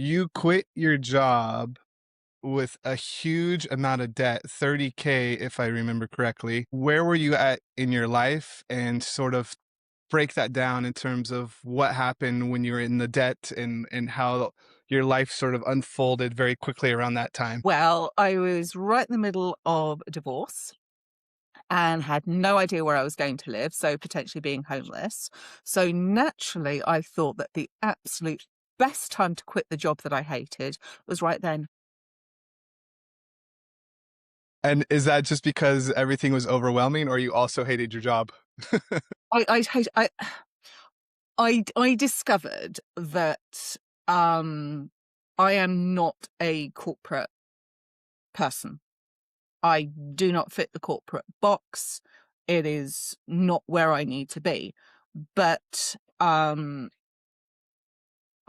You quit your job with a huge amount of debt, 30K if I remember correctly. Where were you at in your life, and sort of break that down in terms of what happened when you were in the debt, and how your life sort of unfolded very quickly around that time? Well, I was right in the middle of a divorce and had no idea where I was going to live, so potentially being homeless. So naturally, I thought that the absolute best time to quit the job that I hated was right then. And is that just because everything was overwhelming, or you also hated your job? I hate I discovered that I am not a corporate person. I do not fit the corporate box. It is not where I need to be. But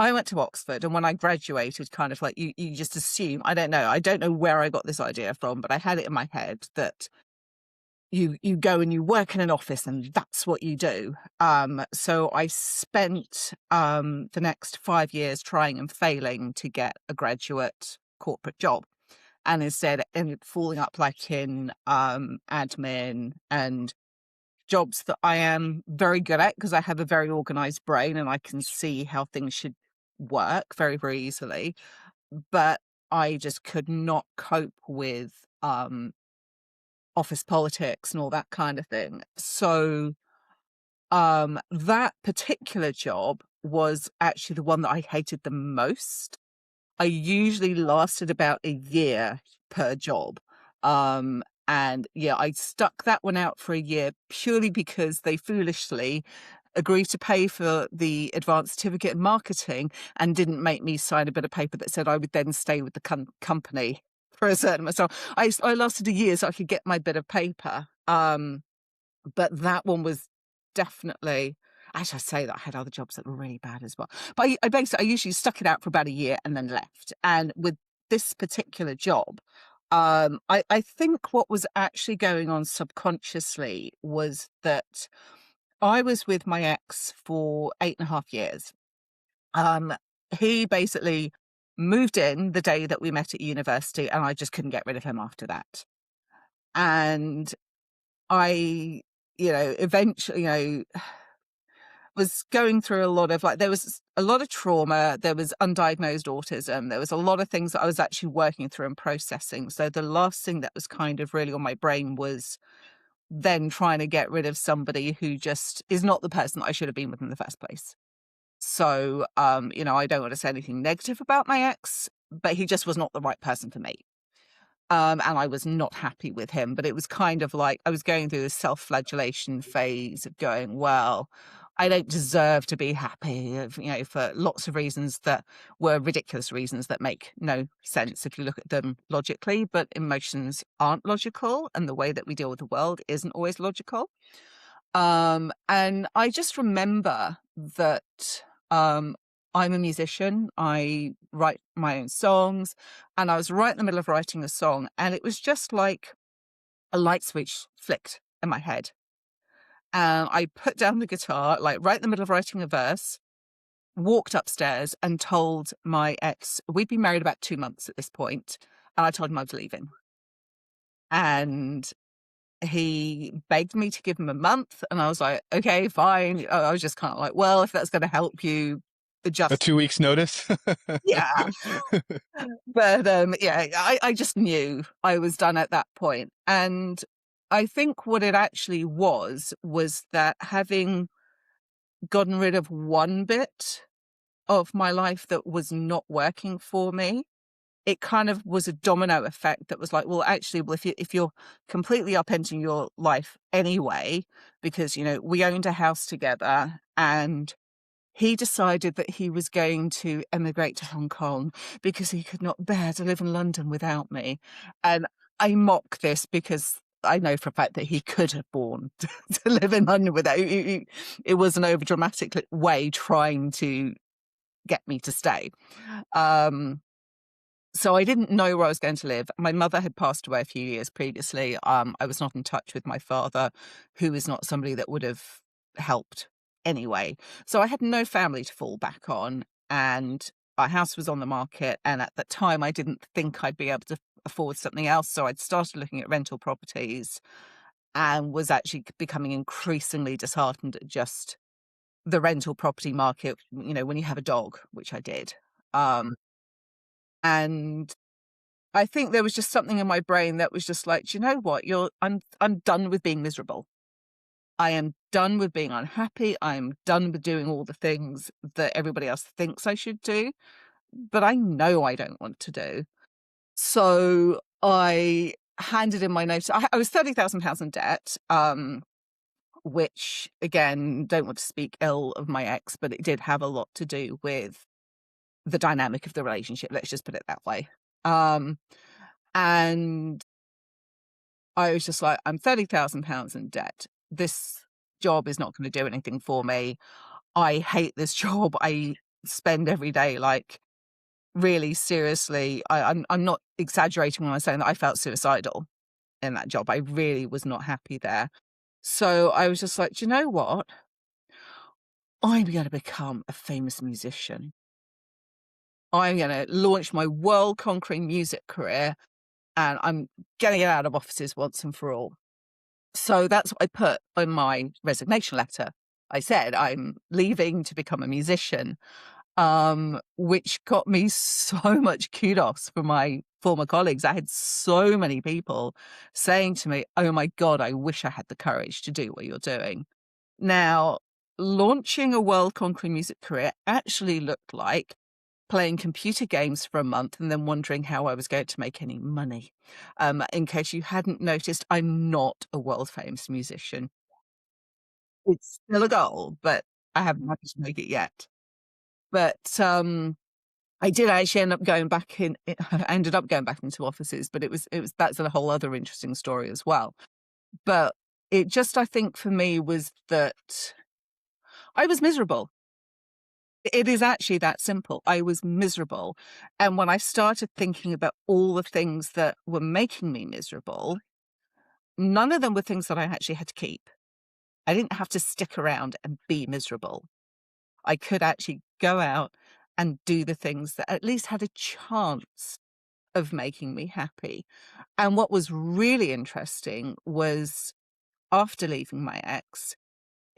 I went to Oxford, and when I graduated, kind of like you just assume, I don't know where I got this idea from, but I had it in my head that you go and you work in an office and that's what you do. So I spent the next 5 years trying and failing to get a graduate corporate job, and instead ended up falling up like in admin and jobs that I am very good at because I have a very organized brain and I can see how things should work very, very easily. But I just could not cope with office politics and all that kind of thing. So that particular job was actually the one that I hated the most. I usually lasted about a year per job. And yeah, I stuck that one out for a year purely because they foolishly agreed to pay for the advanced certificate in marketing and didn't make me sign a bit of paper that said I would then stay with the company for a certain amount. So I lasted a year so I could get my bit of paper. But that one was definitely, actually, I say that I had other jobs that were really bad as well. But I usually stuck it out for about a year and then left. And with this particular job, I think what was actually going on subconsciously was that I was with my ex for 8.5 years. Um, he basically moved in the day that we met at university, and I just couldn't get rid of him after that. And I, eventually, was going through a lot of there was a lot of trauma, there was undiagnosed autism, there was a lot of things that I was actually working through and processing. So the last thing that was kind of really on my brain was then trying to get rid of somebody who just is not the person that I should have been with in the first place. So, I don't want to say anything negative about my ex, but he just was not the right person for me. And I was not happy with him, but it was kind of like I was going through this self-flagellation phase of going, well, I don't deserve to be happy, for lots of reasons that were ridiculous reasons that make no sense if you look at them logically, but emotions aren't logical, and the way that we deal with the world isn't always logical. And I just remember that I'm a musician. I write my own songs, and I was right in the middle of writing a song, and it was just like a light switch flicked in my head. And I put down the guitar, like right in the middle of writing a verse, walked upstairs and told my ex, we'd been married about 2 months at this point, and I told him I was leaving. And he begged me to give him a month, and I was like, okay, fine. I was just kind of like, well, if that's going to help you A adjust. 2 weeks notice? Yeah. But yeah, I just knew I was done at that point. And I think what it actually was that having gotten rid of one bit of my life that was not working for me, it kind of was a domino effect that was like, well, actually, well, if you're completely upending your life anyway, because we owned a house together, and he decided that he was going to emigrate to Hong Kong because he could not bear to live in London without me. And I mock this because I know for a fact that he could have borne to live in London without. It was an overdramatic way trying to get me to stay. Um, so I didn't know where I was going to live. My mother had passed away a few years previously. I was not in touch with my father, who is not somebody that would have helped anyway. So I had no family to fall back on. And our house was on the market, and at that time I didn't think I'd be able to afford something else, so I'd started looking at rental properties and was actually becoming increasingly disheartened at just the rental property market, when you have a dog, which I did. And I think there was just something in my brain that was just like, "Do you know what? I'm done with being miserable. I am done with being unhappy. I'm done with doing all the things that everybody else thinks I should do, but I know I don't want to do." So I handed in my notice. I was £30,000 in debt, which again, don't want to speak ill of my ex, but it did have a lot to do with the dynamic of the relationship. Let's just put it that way. Um, and I was just like, I'm £30,000 in debt. This job is not going to do anything for me. I hate this job. I spend every day like really seriously. I'm not exaggerating when I'm saying that I felt suicidal in that job. I really was not happy there. So I was just like, do you know what? I'm going to become a famous musician. I'm going to launch my world conquering music career, and I'm going to get out of offices once and for all. So that's what I put in my resignation letter. I said, I'm leaving to become a musician, which got me so much kudos from my former colleagues. I had so many people saying to me, "Oh my God, I wish I had the courage to do what you're doing." Now, launching a world conquering music career actually looked like playing computer games for a month and then wondering how I was going to make any money. In case you hadn't noticed, I'm not a world famous musician. It's still a goal, but I haven't managed to make it yet. But I did actually end up going back in. I ended up going back into offices, but it was that's a whole other interesting story as well. But it just, I think, for me was that I was miserable. It is actually that simple. I was miserable. And when I started thinking about all the things that were making me miserable, none of them were things that I actually had to keep. I didn't have to stick around and be miserable. I could actually go out and do the things that at least had a chance of making me happy. And what was really interesting was after leaving my ex,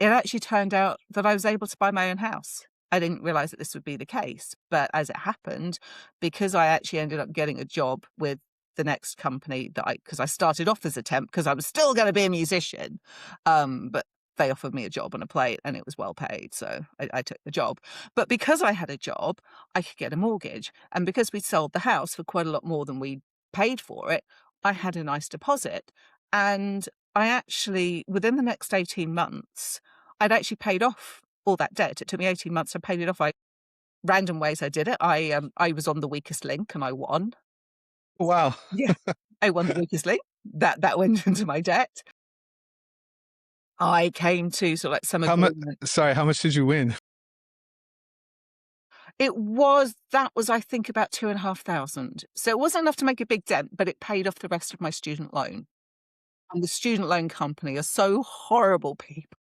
it actually turned out that I was able to buy my own house. I didn't realize that this would be the case, but as it happened, because I actually ended up getting a job with the next company because I started off as a temp because I was still going to be a musician, but they offered me a job on a plate and it was well paid, so I took the job. But because I had a job, I could get a mortgage, and because we sold the house for quite a lot more than we paid for it, I had a nice deposit, and I actually, within the next 18 months, I'd actually paid off all that debt. It took me 18 months. I paid it off. Random ways I did it. I was on the weakest link and I won. Wow. Yeah. I won the weakest link. That went into my debt. I came to sort of like some How much? agreement. Sorry, how much did you win? That was, I think, about 2,500. So it wasn't enough to make a big dent, but it paid off the rest of my student loan. And the student loan company are so horrible people.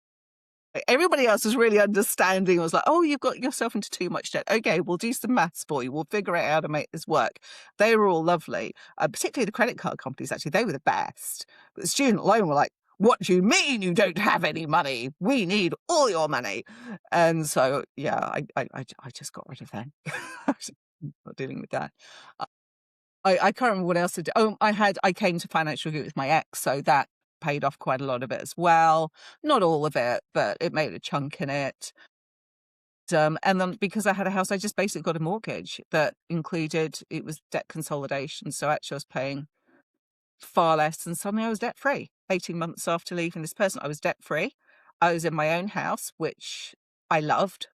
Everybody else was really understanding. I was like, "Oh, you've got yourself into too much debt. Okay, we'll do some maths for you. We'll figure out how to make this work." They were all lovely, particularly the credit card companies. Actually, they were the best. But the student loan were like, "What do you mean you don't have any money? We need all your money." And so, yeah, I just got rid of them. I was not dealing with that. I can't remember what else I did. Oh, I came to financial agreement with my ex, so that paid off quite a lot of it as well. Not all of it, but it made a chunk in it. And then because I had a house, I just basically got a mortgage that included, it was debt consolidation. So actually I was paying far less, and suddenly I was debt free. 18 months after leaving this person, I was debt free. I was in my own house, which I loved.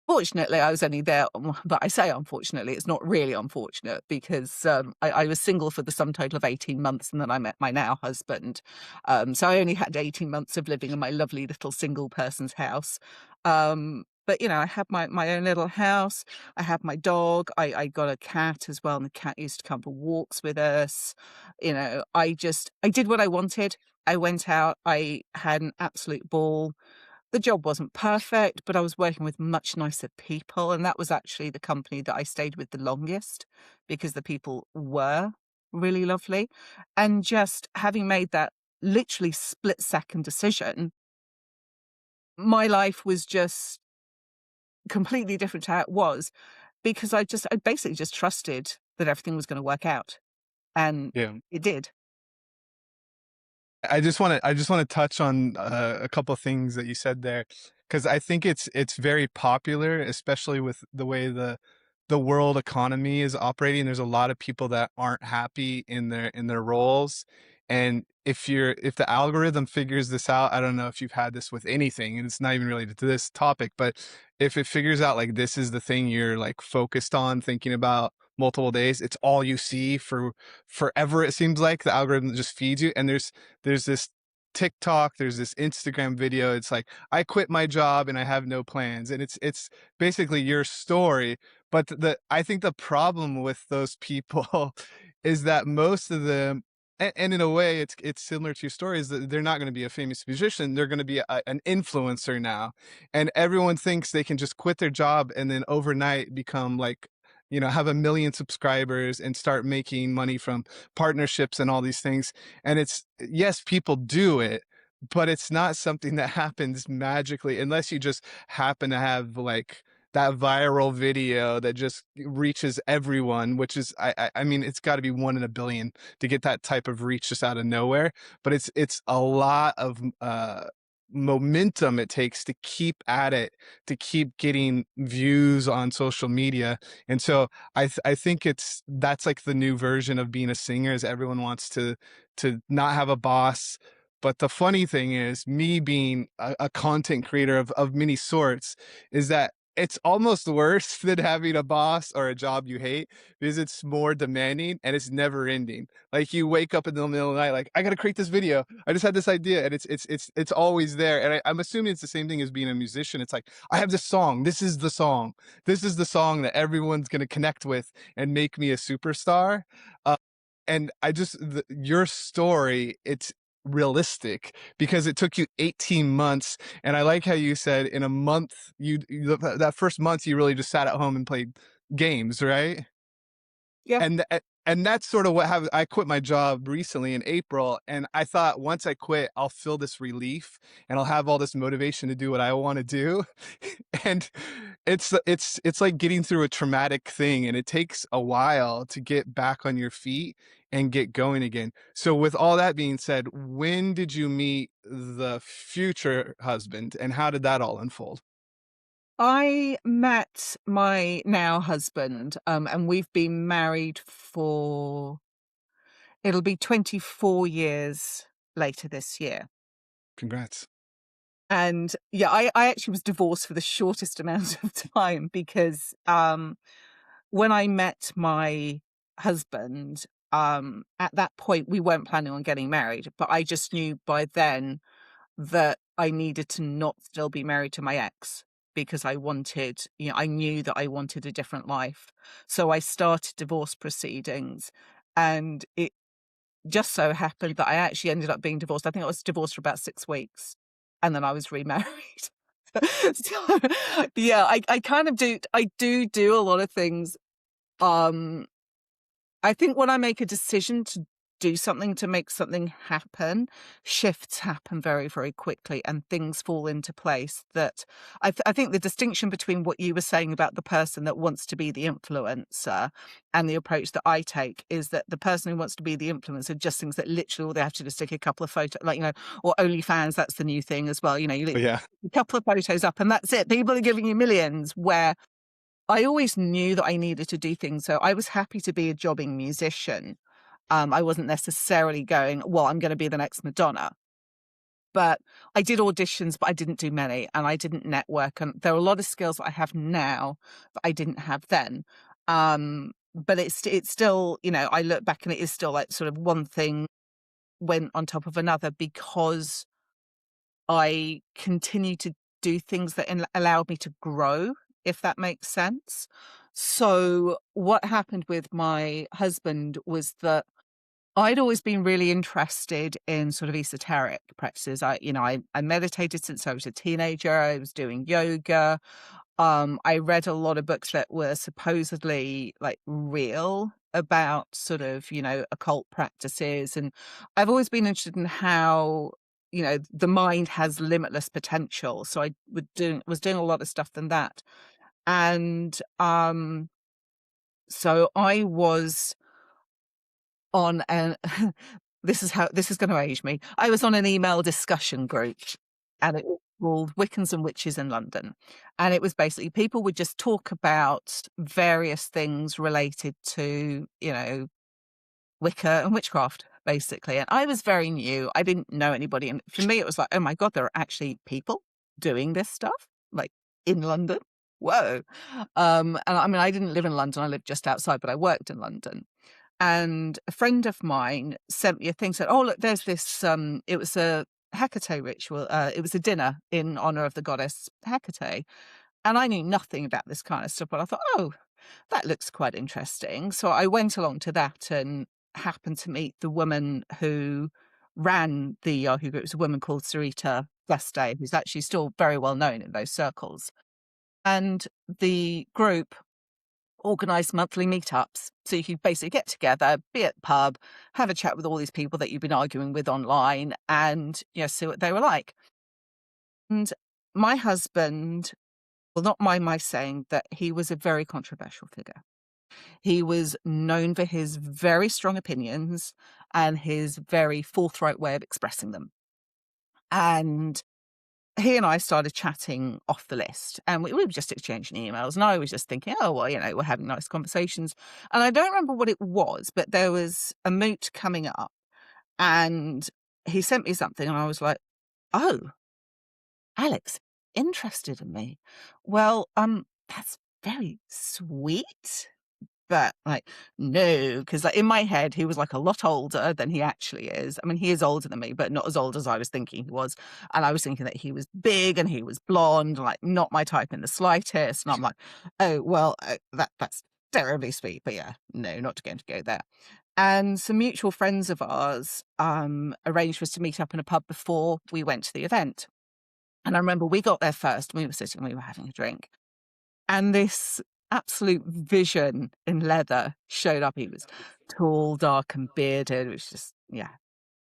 Fortunately, I was only there, but I say unfortunately, it's not really unfortunate because I was single for the sum total of 18 months and then I met my now husband. So I only had 18 months of living in my lovely little single person's house. But, I had my own little house. I had my dog. I got a cat as well, and the cat used to come for walks with us. I did what I wanted. I went out. I had an absolute ball. The job wasn't perfect, but I was working with much nicer people, and that was actually the company that I stayed with the longest because the people were really lovely. And just having made that literally split-second decision, my life was just completely different to how it was because I basically just trusted that everything was gonna work out, and Yeah. it did. I just want to touch on a couple things that you said there, because I think it's very popular, especially with the way the world economy is operating. There's a lot of people that aren't happy in their roles, and if the algorithm figures this out, I don't know if you've had this with anything, and it's not even related to this topic, but if it figures out like this is the thing you're like focused on thinking about multiple days, it's all you see for forever. It seems like the algorithm just feeds you, and there's this TikTok, there's this Instagram video. It's like, I quit my job and I have no plans. And it's basically your story. But I think the problem with those people is that most of them, and in a way it's similar to your story, is that they're not going to be a famous musician. They're going to be an influencer now. And everyone thinks they can just quit their job and then overnight become like, have 1 million subscribers and start making money from partnerships and all these things. And it's, yes, people do it, but it's not something that happens magically unless you just happen to have like that viral video that just reaches everyone, which is, I mean, it's got to be 1 in 1 billion to get that type of reach just out of nowhere. But it's a lot of momentum it takes to keep at it, to keep getting views on social media. And so I think that's like the new version of being a singer, is everyone wants to not have a boss. But the funny thing is, me being a content creator of many sorts, is that it's almost worse than having a boss or a job you hate, because it's more demanding and it's never ending. Like, you wake up in the middle of the night, like, I got to create this video. I just had this idea, and it's always there. And I'm assuming it's the same thing as being a musician. It's like, I have this song. This is the song. This is the song that everyone's going to connect with and make me a superstar. Uh, and your story, it's realistic because it took you 18 months. And I like how you said in a month, that first month, you really just sat at home and played games, right? Yeah. And that's sort of what happened. I quit my job recently in April, and I thought once I quit, I'll feel this relief and I'll have all this motivation to do what I want to do. And it's like getting through a traumatic thing, and it takes a while to get back on your feet and get going again. So with all that being said, when did you meet the future husband, and how did that all unfold? I met my now husband, and we've been married for it'll be 24 years later this year. Congrats. And yeah, I actually was divorced for the shortest amount of time because when I met my husband, at that point we weren't planning on getting married, but I just knew by then that I needed to not still be married to my ex because I knew that I wanted a different life. So I started divorce proceedings, and it just so happened that I actually ended up being divorced. I think I was divorced for about 6 weeks, and then I was remarried. So, yeah, I kind of do a lot of things. Um, I think when I make a decision to do something, to make something happen, shifts happen very, very quickly and things fall into place that I think the distinction between what you were saying about the person that wants to be the influencer and the approach that I take is that the person who wants to be the influencer just thinks that literally all they have to do is stick a couple of photos, like, or OnlyFans, that's the new thing as well. You Oh, yeah. a couple of photos up and that's it. People are giving you millions, where I always knew that I needed to do things. So I was happy to be a jobbing musician. I wasn't necessarily going, well, I'm going to be the next Madonna. But I did auditions, but I didn't do many and I didn't network. And there are a lot of skills that I have now that I didn't have then. But it's still, I look back and it is still like sort of one thing went on top of another because I continue to do things that allowed me to grow, if that makes sense. So what happened with my husband was that I'd always been really interested in sort of esoteric practices. I meditated since I was a teenager. I was doing yoga. I read a lot of books that were supposedly like real about sort of, occult practices. And I've always been interested in how, the mind has limitless potential. So was doing a lot of stuff than that. And so I was on an this is going to age me. I was on an email discussion group, and it was called Wiccans and Witches in London. And it was basically people would just talk about various things related to, Wicca and witchcraft, basically. And I was very new. I didn't know anybody. And for me, it was like, oh my God, there are actually people doing this stuff, like in London. Whoa. And I mean, I didn't live in London. I lived just outside, but I worked in London. And a friend of mine sent me a thing, said, oh, look, there's this, it was a Hecate ritual. It was a dinner in honor of the goddess Hecate. And I knew nothing about this kind of stuff, but I thought, oh, that looks quite interesting. So I went along to that and happened to meet the woman who ran the Yahoo group. It was a woman called Sarita Blastay, who's actually still very well known in those circles. And the group organise monthly meetups. So you could basically get together, be at the pub, have a chat with all these people that you've been arguing with online and, see what they were like. And my husband will not mind my saying that he was a very controversial figure. He was known for his very strong opinions and his very forthright way of expressing them. And he and I started chatting off the list, and we were just exchanging emails, and I was just thinking, oh, well, we're having nice conversations. And I don't remember what it was, but there was a moot coming up, and he sent me something, and I was like, oh, Alex, interested in me. Well, that's very sweet. But like, no, because like in my head, he was like a lot older than he actually is. I mean, he is older than me, but not as old as I was thinking he was. And I was thinking that he was big and he was blonde, like not my type in the slightest. And I'm like, oh, well, that's terribly sweet. But yeah, no, not going to go there. And some mutual friends of ours arranged for us to meet up in a pub before we went to the event. And I remember we got there first. We were sitting, we were having a drink. And this absolute vision in leather showed up. He was tall, dark, and bearded. It was just, yeah,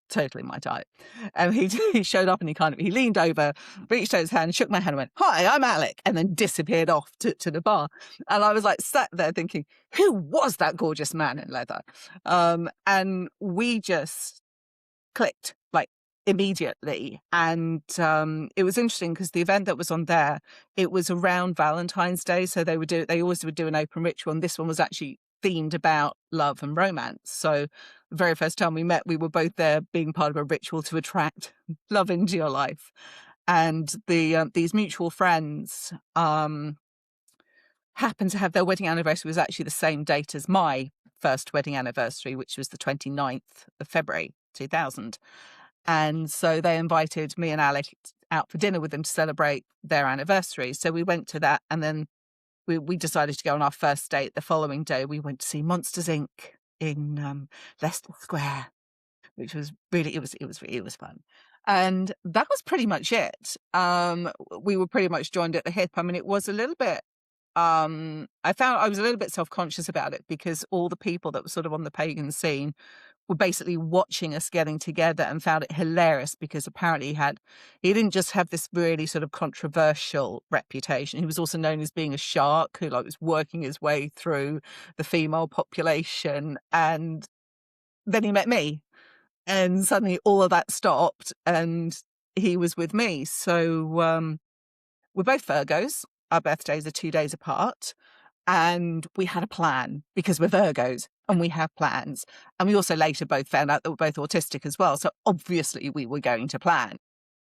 totally my type. And he showed up and he leaned over, reached out his hand, shook my hand and went, hi, I'm Alec, and then disappeared off to the bar. And I was like sat there thinking, who was that gorgeous man in leather? And we just clicked like immediately. And it was interesting because the event that was on there, it was around Valentine's Day. So they always would do an open ritual. And this one was actually themed about love and romance. So the very first time we met, we were both there being part of a ritual to attract love into your life. And these mutual friends happened to have their wedding anniversary was actually the same date as my first wedding anniversary, which was the 29th of February 2000. And so they invited me and Alec out for dinner with them to celebrate their anniversary. So we went to that, and then we decided to go on our first date. The following day, we went to see Monsters Inc. in Leicester Square, which was really it was fun. And that was pretty much it. We were pretty much joined at the hip. I mean, it was a little bit. I found I was a little bit self-conscious about it because all the people that were sort of on the pagan scene were basically watching us getting together and found it hilarious because apparently he didn't just have this really sort of controversial reputation. He was also known as being a shark who like was working his way through the female population. And then he met me, and suddenly all of that stopped and he was with me. So we're both Virgos. Our birthdays are 2 days apart. And we had a plan because we're Virgos and we have plans. And we also later both found out that we're both autistic as well. So obviously we were going to plan.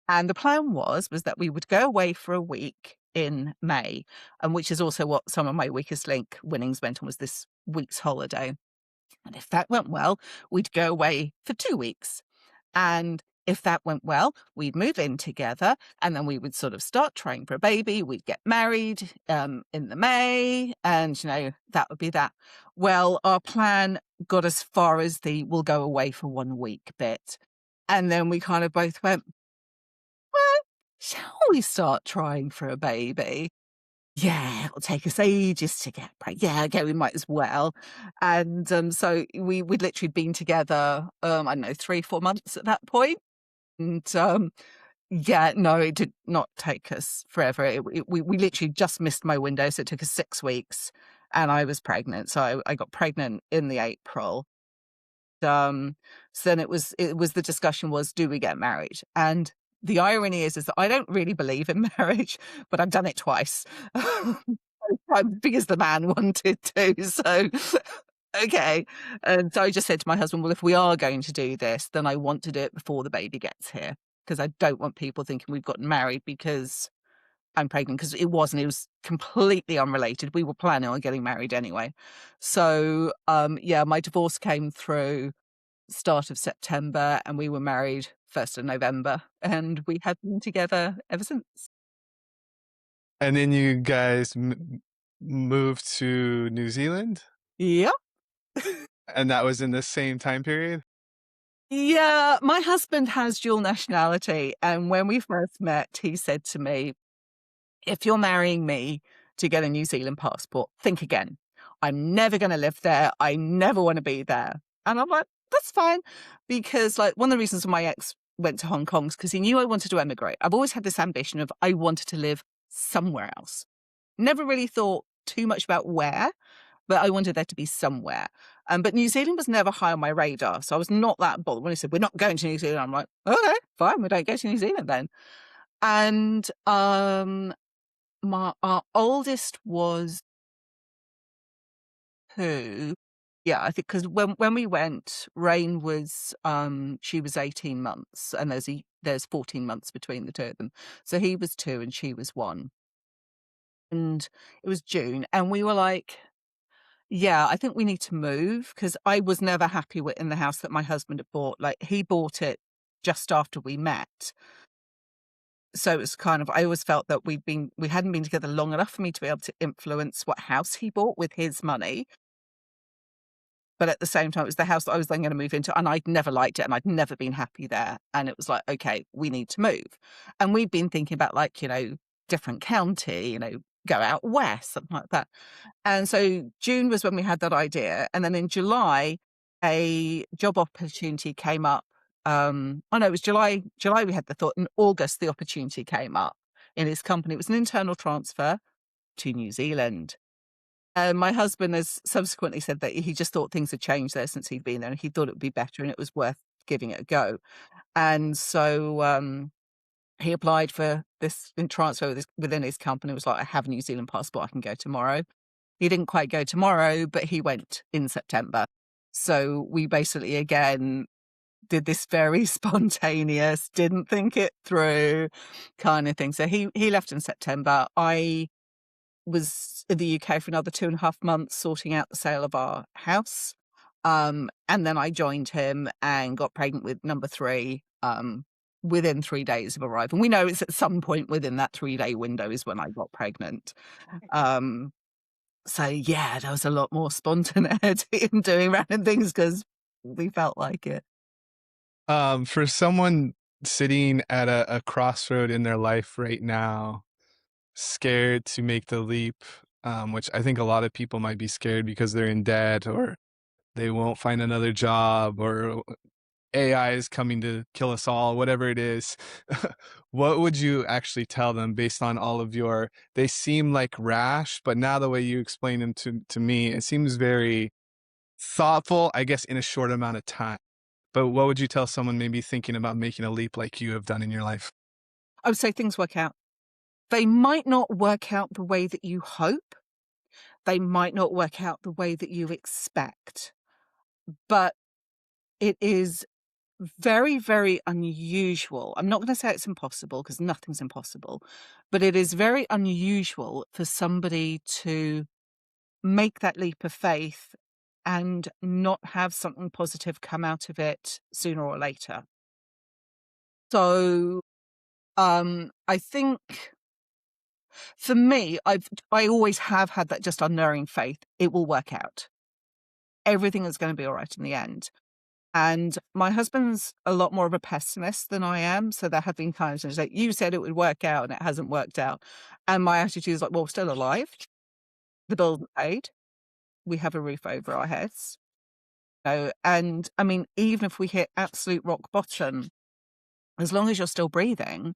And the plan was that we would go away for a week in May, and which is also what some of my Weakest Link winnings went on, was this week's holiday. And if that went well, we'd go away for 2 weeks. And if that went well, we'd move in together, and then we would sort of start trying for a baby. We'd get married in the May, and that would be that. Well, our plan got as far as the "we'll go away for 1 week" bit, and then we kind of both went, "Well, shall we start trying for a baby?" "Yeah, it'll take us ages to get yeah, okay, we might as well." And, so we'd literally been together, I don't know, 3, 4 months at that point, and, yeah, no, it did not take us forever. We literally just missed my window, so it took us 6 weeks, and I was pregnant. So I got pregnant in the April. Um, so then it was the discussion was, do we get married? And the irony is that I don't really believe in marriage, but I've done it twice. Because the man wanted to. So okay. And so I just said to my husband, well, if we are going to do this, then I want to do it before the baby gets here. Because I don't want people thinking we've gotten married because I'm pregnant, because it was completely unrelated. We were planning on getting married anyway. So yeah, my divorce came through start of September and we were married 1st of November, and we have been together ever since. And then you guys moved to New Zealand, Yeah. and that was in the same time period? Yeah, my husband has dual nationality, and when we first met, he said to me, "If you're marrying me to get a New Zealand passport, think again. I'm never gonna live there. I never wanna be there." And I'm like, "That's fine." Because, like, one of the reasons my ex went to Hong Kong is because he knew I wanted to emigrate. I've always had this ambition of I wanted to live somewhere else. Never really thought too much about where, but I wanted there to be somewhere. But New Zealand was never high on my radar, so I was not that bothered. When he said, "We're not going to New Zealand," I'm like, "Okay, fine, we don't go to New Zealand then." And, our oldest was 2. Yeah, I think because when we went, Rain was, she was 18 months, and there's 14 months between the 2 of them. So he was 2 and she was 1, and it was June, and we were like, yeah, I think we need to move, because I was never happy with in the house that my husband had bought. Like, he bought it just after we met. So it's kind of I always felt that we hadn't been together long enough for me to be able to influence what house he bought with his money. But at the same time, it was the house that I was then gonna move into, and I'd never liked it, and I'd never been happy there, and it was like, "Okay, we need to move." And we'd been thinking about, like, different county, go out west, something like that. And so June was when we had that idea, and then in July, a job opportunity came up. Oh, no, it was July we had the thought. In August, the opportunity came up in his company. It was an internal transfer to New Zealand. My husband has subsequently said that he just thought things had changed there since he'd been there, and he thought it would be better and it was worth giving it a go. And so, he applied for this in transfer within his company. It was like, "I have a New Zealand passport, I can go tomorrow." He didn't quite go tomorrow, but he went in September. So we basically again did this very spontaneous, didn't think it through kind of thing. So he left in September. I was in the UK for another 2.5 months sorting out the sale of our house. And then I joined him and got pregnant with number 3, within 3 days of arrival. And we know it's at some point within that 3-day window is when I got pregnant. Um, so yeah, there was a lot more spontaneity in doing random things because we felt like it. For someone sitting at a crossroad in their life right now, scared to make the leap, which I think a lot of people might be scared because they're in debt or they won't find another job or AI is coming to kill us all, whatever it is. What would you actually tell them based on all of your, they seem like rash, but now the way you explain them to me, it seems very thoughtful, I guess, in a short amount of time. But what would you tell someone maybe thinking about making a leap like you have done in your life? I would say things work out. They might not work out the way that you hope. They might not work out the way that you expect, but it is very, very unusual. I'm not gonna say it's impossible because nothing's impossible, but it is very unusual for somebody to make that leap of faith and not have something positive come out of it sooner or later. So, I think for me, I always have had that just unerring faith, it will work out. everything is going to be all right in the end. And my husband's a lot more of a pessimist than I am. So there have been times when he's like, you said it would work out and it hasn't worked out. And my attitude is like, well, we're still alive. The bills are paid. We have a roof over our heads. And I mean, even if we hit absolute rock bottom, as long as you're still breathing,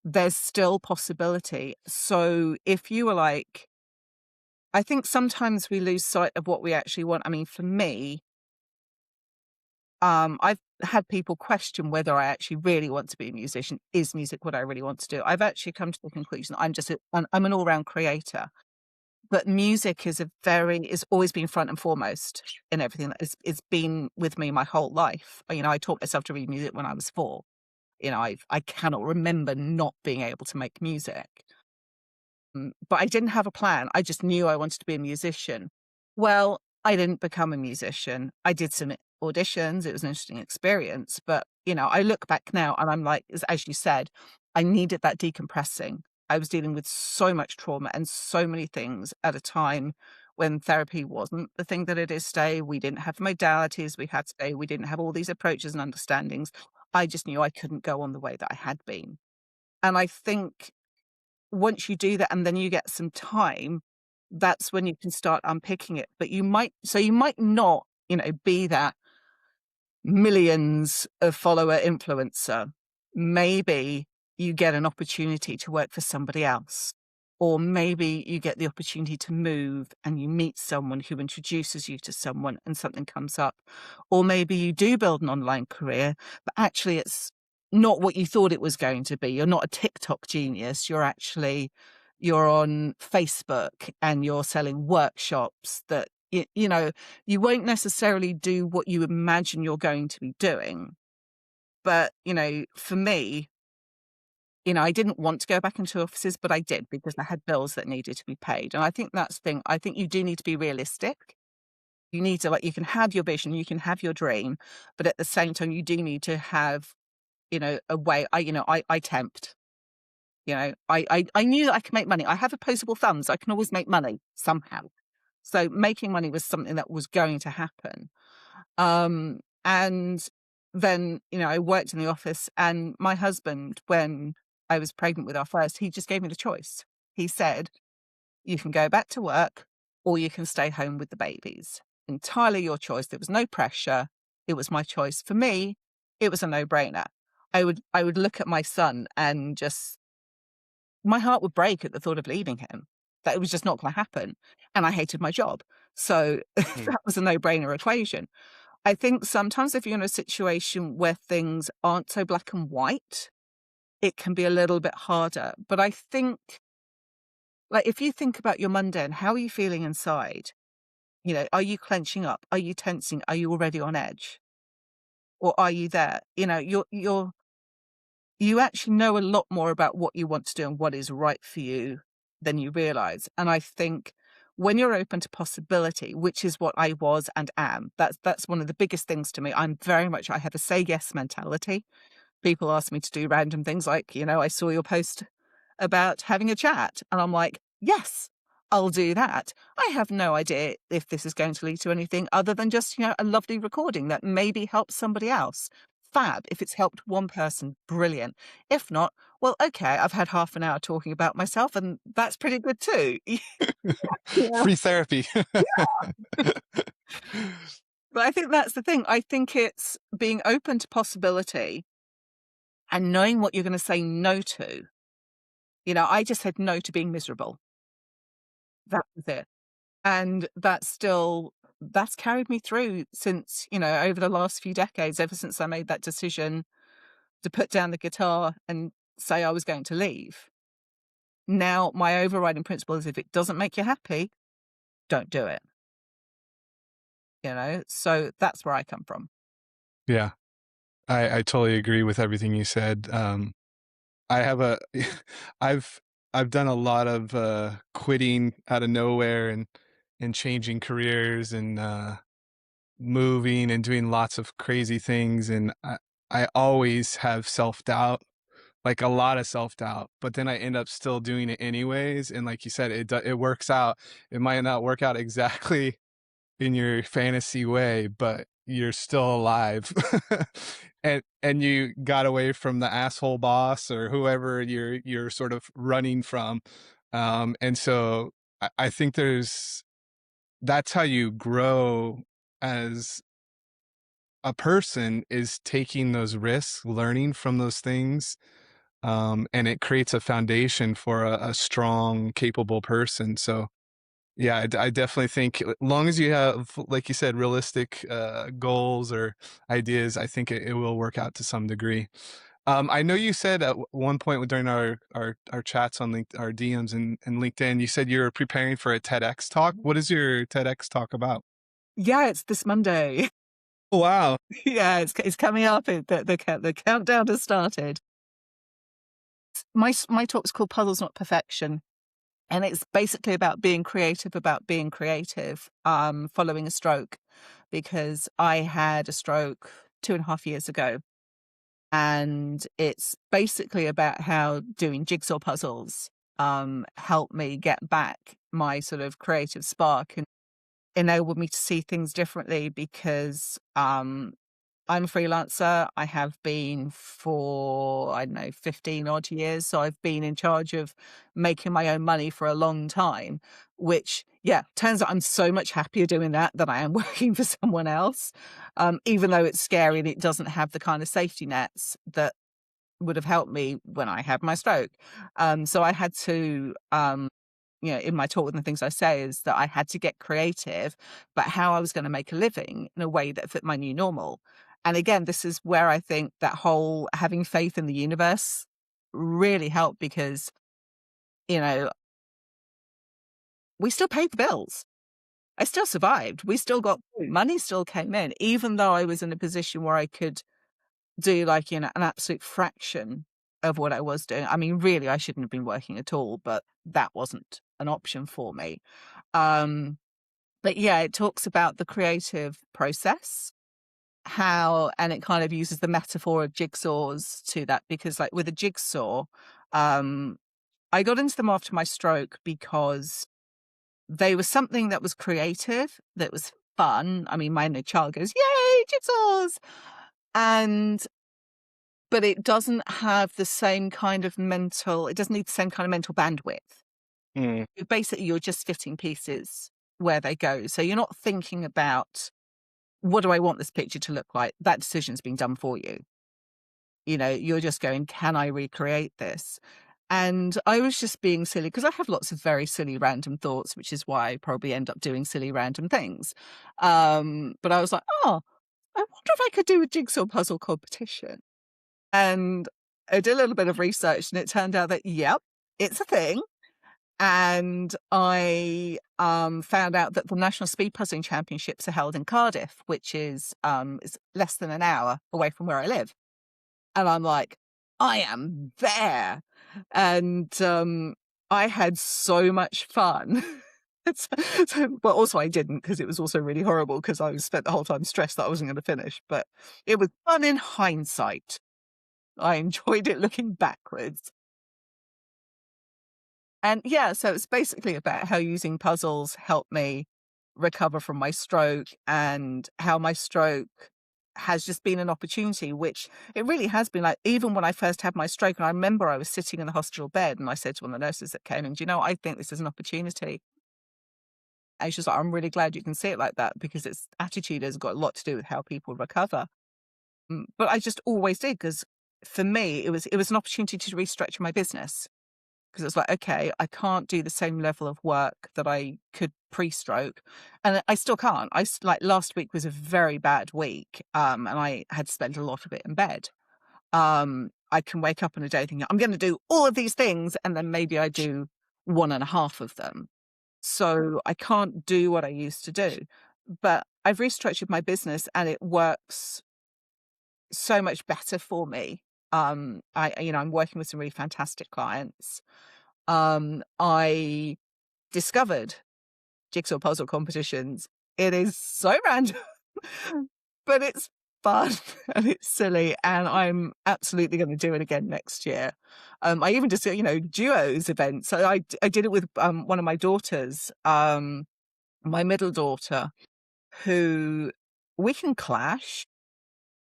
there's still possibility. So if you were like, I think sometimes we lose sight of what we actually want. I mean, for me, I've had people question whether I actually really want to be a musician. Is music what I really want to do? I've actually come to the conclusion I'm an all-round creator. But music is it's always been front and foremost in everything. It's been with me my whole life. I taught myself to read music when I was 4. I cannot remember not being able to make music. But I didn't have a plan. I just knew I wanted to be a musician. Well, I didn't become a musician. I did some auditions. It was an interesting experience. But, I look back now and I'm like, as you said, I needed that decompressing. I was dealing with so much trauma and so many things at a time when therapy wasn't the thing that it is today. We didn't have modalities we had today. We didn't have all these approaches and understandings. I just knew I couldn't go on the way that I had been. And I think once you do that and then you get some time, that's when you can start unpicking it. But you might not, be that millions of follower influencer. Maybe you get an opportunity to work for somebody else. Or maybe you get the opportunity to move and you meet someone who introduces you to someone and something comes up. Or maybe you do build an online career, but actually it's not what you thought it was going to be. You're not a TikTok genius. You're on Facebook and you're selling workshops that, you won't necessarily do what you imagine you're going to be doing. But, for me, I didn't want to go back into offices, but I did because I had bills that needed to be paid. And I think that's the thing. I think you do need to be realistic. You need to, you can have your vision, you can have your dream, but at the same time, you do need to have, a way. I temped. I knew that I could make money. I have opposable thumbs. I can always make money somehow. So making money was something that was going to happen. And then, I worked in the office and my husband, when I was pregnant with our first, he just gave me the choice. He said, you can go back to work or you can stay home with the babies. Entirely your choice. There was no pressure. It was my choice. For me, it was a no-brainer. I would look at my son and just, my heart would break at the thought of leaving him. That it was just not going to happen. And I hated my job. So Mm. that was a no-brainer equation. I think sometimes if you're in a situation where things aren't so black and white, it can be a little bit harder. But I think, if you think about your Monday and how are you feeling inside? Are you clenching up? Are you tensing? Are you already on edge? Or are you there? You actually know a lot more about what you want to do and what is right for you than you realize. And I think when you're open to possibility, which is what I was and am, that's one of the biggest things to me. I have a say yes mentality. People ask me to do random things like, I saw your post about having a chat. And I'm like, yes, I'll do that. I have no idea if this is going to lead to anything other than just, a lovely recording that maybe helps somebody else. Fab. If it's helped one person, brilliant. If not, well, okay, I've had half an hour talking about myself and that's pretty good too. Yeah. Free therapy. But I think that's the thing. I think it's being open to possibility and knowing what you're going to say no to. I just said no to being miserable. That was it. And that's carried me through since, over the last few decades, ever since I made that decision to put down the guitar and say I was going to leave. Now, my overriding principle is if it doesn't make you happy, don't do it. So that's where I come from. Yeah, I totally agree with everything you said. I have a, I've I've done a lot of quitting out of nowhere and changing careers and moving and doing lots of crazy things, and I always have self-doubt, like a lot of self-doubt, but then I end up still doing it anyways. And like you said, it works out. It might not work out exactly in your fantasy way, but you're still alive. And you got away from the asshole boss or whoever you're sort of running from. And so I think that's how you grow as a person, is taking those risks, learning from those things, and it creates a foundation for a strong, capable person. So yeah, I definitely think as long as you have, like you said, realistic goals or ideas, I think it will work out to some degree. I know you said at one point during our chats on our DMs and LinkedIn, you said you were preparing for a TEDx talk. What is your TEDx talk about? Yeah, it's this Monday. Oh, wow. Yeah, it's coming up. The countdown has started. My talk's called Puzzles Not Perfection, and it's basically about being creative, following a stroke, because I had a stroke 2.5 years ago, and it's basically about how doing jigsaw puzzles helped me get back my sort of creative spark and enabled me to see things differently, because I'm a freelancer. I have been for, I don't know, 15 odd years. So I've been in charge of making my own money for a long time, which, yeah, turns out I'm so much happier doing that than I am working for someone else. Even though it's scary and it doesn't have the kind of safety nets that would have helped me when I had my stroke. So I had to, in my talk, one of the things I say is that I had to get creative about how I was going to make a living in a way that fit my new normal. And again, this is where I think that whole having faith in the universe really helped, because, you know, we still paid the bills. I still survived. We still got food. Money still came in, even though I was in a position where I could do like, an absolute fraction of what I was doing. I mean, really, I shouldn't have been working at all, but that wasn't an option for me. Um, but yeah, it talks about the creative process, and it kind of uses the metaphor of jigsaws to that, because like with a jigsaw, um, I got into them after my stroke because they were something that was creative, that was fun. I mean, my inner child goes, "Yay, jigsaws!" And but it doesn't have the same kind of mental, it doesn't need the same kind of mental bandwidth. Mm, Basically, you're just fitting pieces where they go. So you're not thinking about, what do I want this picture to look like? That decision's been done for you. You're just going, can I recreate this? And I was just being silly, because I have lots of very silly random thoughts, which is why I probably end up doing silly random things. But I was like, oh, I wonder if I could do a jigsaw puzzle competition. And I did a little bit of research, and it turned out that, yep, it's a thing. And I found out that the National Speed Puzzling Championships are held in Cardiff, which is less than an hour away from where I live. And I'm like, I am there. And I had so much fun. But also I didn't, because it was also really horrible, because I was spent the whole time stressed that I wasn't going to finish. But it was fun in hindsight. I enjoyed it looking backwards. And yeah, so it's basically about how using puzzles helped me recover from my stroke, and how my stroke has just been an opportunity, which it really has been. Like, even when I first had my stroke, and I remember I was sitting in the hospital bed, and I said to one of the nurses that came in, I think this is an opportunity. And she's like, I'm really glad you can see it like that, because its attitude has got a lot to do with how people recover. But I just always did, because for me, it was an opportunity to restructure my business. Because it's like, okay, I can't do the same level of work that I could pre-stroke, and I still can't. Like, last week was a very bad week, and I had spent a lot of it in bed. I can wake up in a day thinking I'm going to do all of these things, and then maybe I do one and a half of them. So I can't do what I used to do. But I've restructured my business, and it works so much better for me. I'm working with some really fantastic clients. I discovered jigsaw puzzle competitions. It is so random, but it's fun and it's silly, and I'm absolutely going to do it again next year. I even just, duos events. So I did it with one of my daughters, my middle daughter. who we can clash,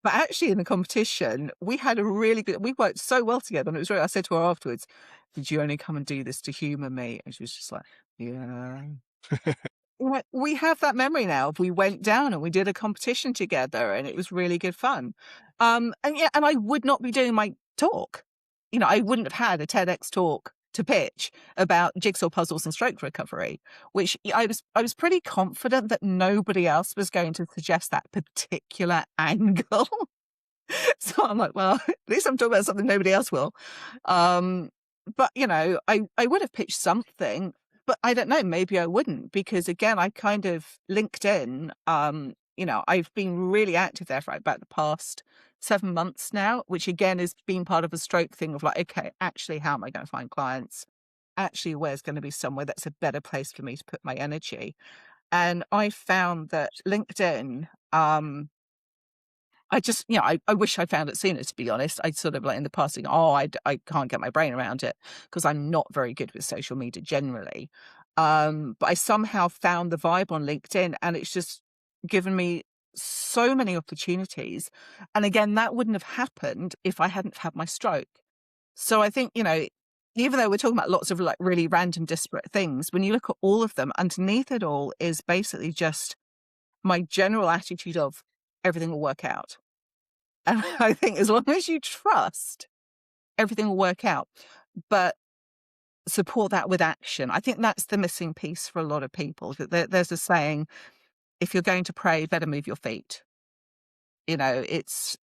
but actually in the competition, we had a really good we worked so well together, and it was really I said to her afterwards, "Did you only come and do this to humour me?" And she was just like, "Yeah." We have that memory now of we went down and we did a competition together, and it was really good fun. And yeah, and I would not be doing my talk. I wouldn't have had a TEDx talk to pitch about jigsaw puzzles and stroke recovery, which I was pretty confident that nobody else was going to suggest that particular angle. So I'm like, well, at least I'm talking about something nobody else will. Um, but I would have pitched something, but I don't know, maybe I wouldn't, because again, I kind of LinkedIn, I've been really active there for about the past 7 months now, which again has been part of a stroke thing of like, okay, actually, how am I going to find clients? Actually, where's going to be somewhere that's a better place for me to put my energy? And I found that LinkedIn, I just, I wish I found it sooner, to be honest. I sort of like in the past, I can't get my brain around it because I'm not very good with social media generally. But I somehow found the vibe on LinkedIn, and it's just given me so many opportunities. And again, that wouldn't have happened if I hadn't had my stroke. So I think, even though we're talking about lots of like really random, disparate things, when you look at all of them, underneath it all is basically just my general attitude of everything will work out. And I think as long as you trust, everything will work out. But support that with action. I think that's the missing piece for a lot of people. There's a saying, if you're going to pray, better move your feet. It's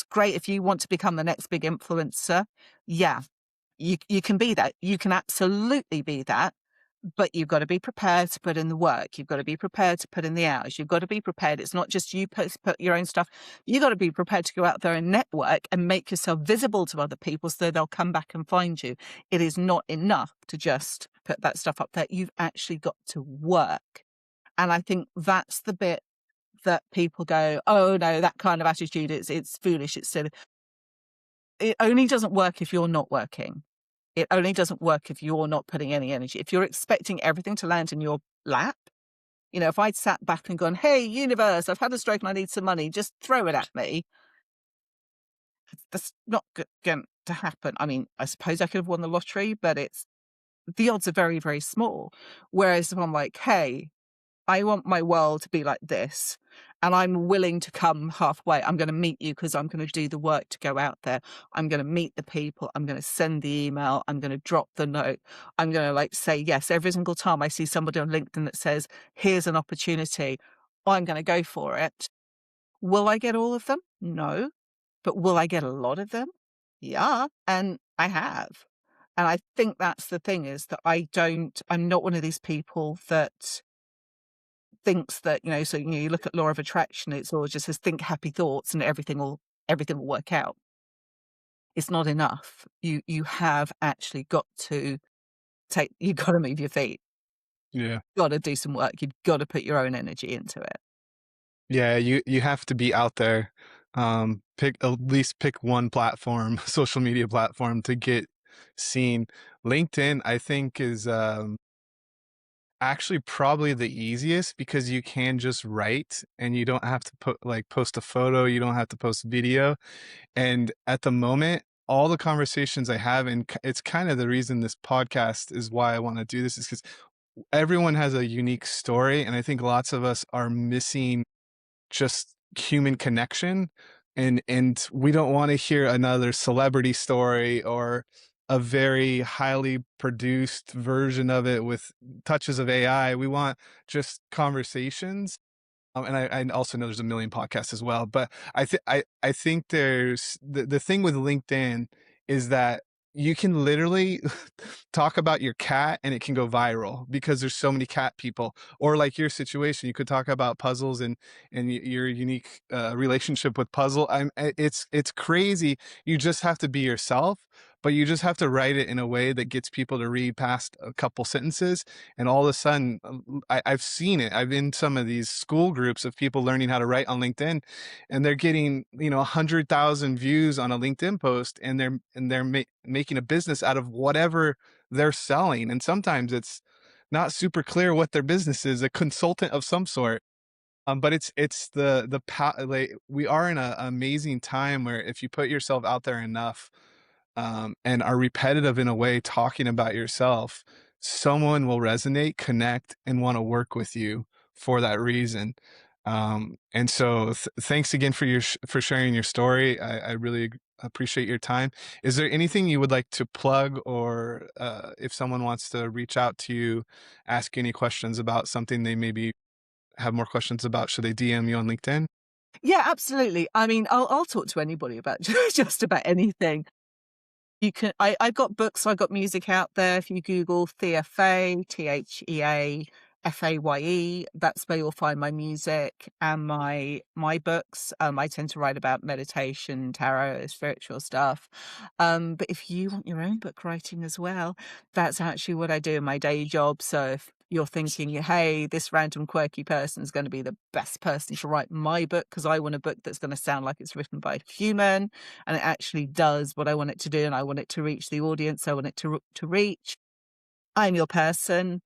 great if you want to become the next big influencer. Yeah, you can be that. You can absolutely be that. But you've got to be prepared to put in the work. You've got to be prepared to put in the hours. You've got to be prepared. It's not just you put your own stuff. You've got to be prepared to go out there and network and make yourself visible to other people so they'll come back and find you. It is not enough to just put that stuff up there. You've actually got to work. And I think that's the bit that people go, oh no, that kind of attitude, it's foolish, it's silly. It only doesn't work if you're not working. It only doesn't work if you're not putting any energy. If you're expecting everything to land in your lap, if I'd sat back and gone, hey, universe, I've had a stroke and I need some money, just throw it at me. That's not going to happen. I mean, I suppose I could have won the lottery, but the odds are very, very small. Whereas if I'm like, hey, I want my world to be like this, and I'm willing to come halfway. I'm going to meet you because I'm going to do the work to go out there. I'm going to meet the people. I'm going to send the email. I'm going to drop the note. I'm going to say yes every single time I see somebody on LinkedIn that says, here's an opportunity. I'm going to go for it. Will I get all of them? No. But will I get a lot of them? Yeah. And I have. And I think that's the thing, is that I'm not one of these people that thinks that, so you look at law of attraction, it's all just says think happy thoughts and everything will work out. It's not enough. You have actually got to you've got to move your feet. Yeah. You've got to do some work. You've got to put your own energy into it. Yeah, you have to be out there. At least pick one platform, social media platform to get seen. LinkedIn, I think, is actually probably the easiest because you can just write and you don't have to post a photo, you don't have to post video. And at the moment, all the conversations I have, and it's kind of the reason this podcast is why I want to do this, is because everyone has a unique story. And I think lots of us are missing just human connection, and we don't want to hear another celebrity story or a very highly produced version of it with touches of AI. We want just conversations. And I also know there's a million podcasts as well, but I think there's the thing with LinkedIn is that you can literally talk about your cat and it can go viral because there's so many cat people. Or like your situation, you could talk about puzzles and your unique relationship with puzzle. It's crazy. You just have to be yourself, but you just have to write it in a way that gets people to read past a couple sentences, and all of a sudden, I've seen it. I've been in some of these school groups of people learning how to write on LinkedIn, and they're getting 100,000 views on a LinkedIn post, and they're making a business out of whatever they're selling. And sometimes it's not super clear what their business is, a consultant of some sort. But it's like, we are in a amazing time where if you put yourself out there enough, and are repetitive in a way talking about yourself, someone will resonate, connect, and wanna work with you for that reason. And so thanks again for for sharing your story. I really appreciate your time. Is there anything you would like to plug, or, if someone wants to reach out to you, ask any questions about something they maybe have more questions about, should they DM you on LinkedIn? Yeah, absolutely. I mean, I'll talk to anybody about just about anything. You can I've got books, I've got music out there. If you Google Thea Faye, Thea Faye, that's where you'll find my music and my books. I tend to write about meditation, tarot, spiritual stuff. But if you want your own book writing as well, that's actually what I do in my day job. So if you're thinking, hey, this random quirky person is going to be the best person to write my book because I want a book that's going to sound like it's written by a human, and it actually does what I want it to do, and I want it to reach the audience I want it to reach. I'm your person.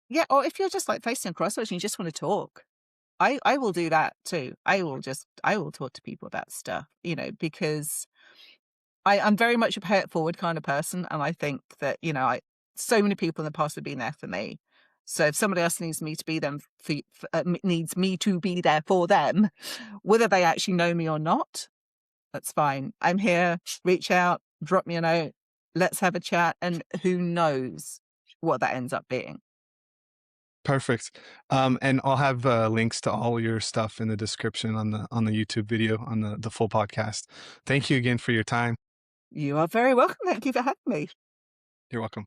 Yeah, or if you're just like facing crossroads and you just want to talk, I will do that too. I will talk to people about stuff, because I'm very much a pay it forward kind of person, and I think that, so many people in the past have been there for me. So if somebody else needs me to be them needs me to be there for them, whether they actually know me or not, that's fine. I'm here. Reach out, drop me a note. Let's have a chat. And who knows what that ends up being. Perfect. And I'll have links to all your stuff in the description on the YouTube video, on the full podcast. Thank you again for your time. You are very welcome. Thank you for having me. You're welcome.